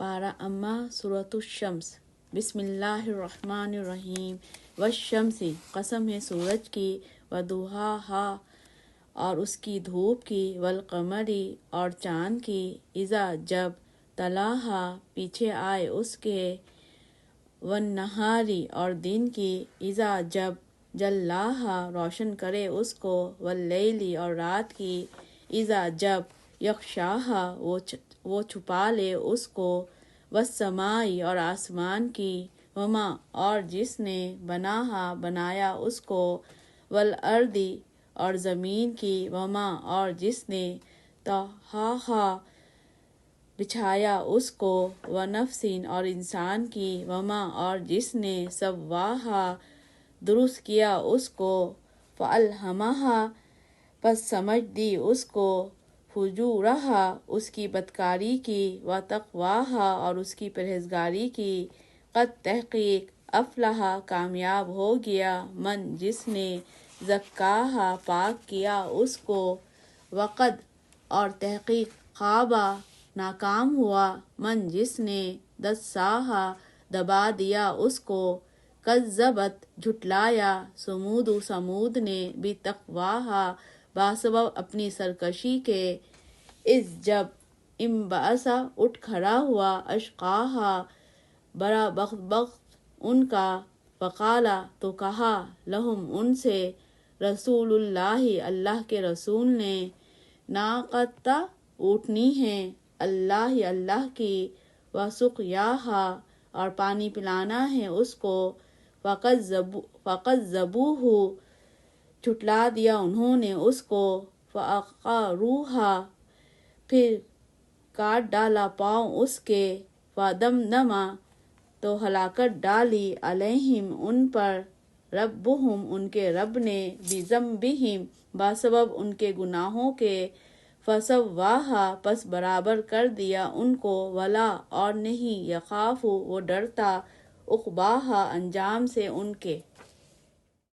پارہ اما سورۃ الشمس۔ بسم اللہ الرحمن الرحیم۔ والشمس، قسم ہے سورج کی، وضحاہا، اور اس کی دھوپ کی، والقمری، اور چاند کی، اذا، جب، تلاہا، پیچھے آئے اس کے، والنہاری، اور دن کی، اذا، جب، جلاہا، روشن کرے اس کو، واللیلی، اور رات کی، اذا، جب، یغشاہا، وہ چھپا لے اس کو، والسماء، اور آسمان کی، وما، اور جس نے، بناہا، بنایا اس کو، والارض، اور زمین کی، وما، اور جس نے، طحاہا، بچھایا اس کو، ونفس، اور انسان کی، وما، اور جس نے، سواہا، درست کیا اس کو، فالہمہا، پس سمجھ دی اس کو، فجورہا، اس کی بدکاری کی، وتقواہا، اور اس کی پرہیزگاری کی، قد، تحقیق، افلح، کامیاب ہو گیا، من، جس نے، زکاہا، پاک کیا اس کو، وقد، اور تحقیق، خابا، ناکام ہوا، من، جس نے، دساہا، دبا دیا اس کو، کذبت، جھٹلایا، سمود نے، بتقواہا، باسبب اپنی سرکشی کے، اذ، جب، انبعث، اٹھ کھڑا ہوا، اشقاہا، بڑا بدبخت ان کا، فقالا، تو کہا، لہم، ان سے، رسول اللہ، اللہ کے رسول نے، ناقۃ، اونٹنی ہیں، اللہ کی، وسقیاہا، اور پانی پلانا ہے اس کو، فکذبوہ، جھٹلا دیا انہوں نے اس کو، فعقروہا، پھر کاٹ ڈالا پاؤں اس کے، فدمدم، تو ہلاکت ڈالی، علیہم، ان پر، ربہم، ان کے رب نے، بذنبہم، بسبب ان کے گناہوں کے، فسواہا، پس برابر کر دیا ان کو، ولا، اور نہیں، یخاف، وہ ڈرتا، عقباہا، انجام سے ان کے۔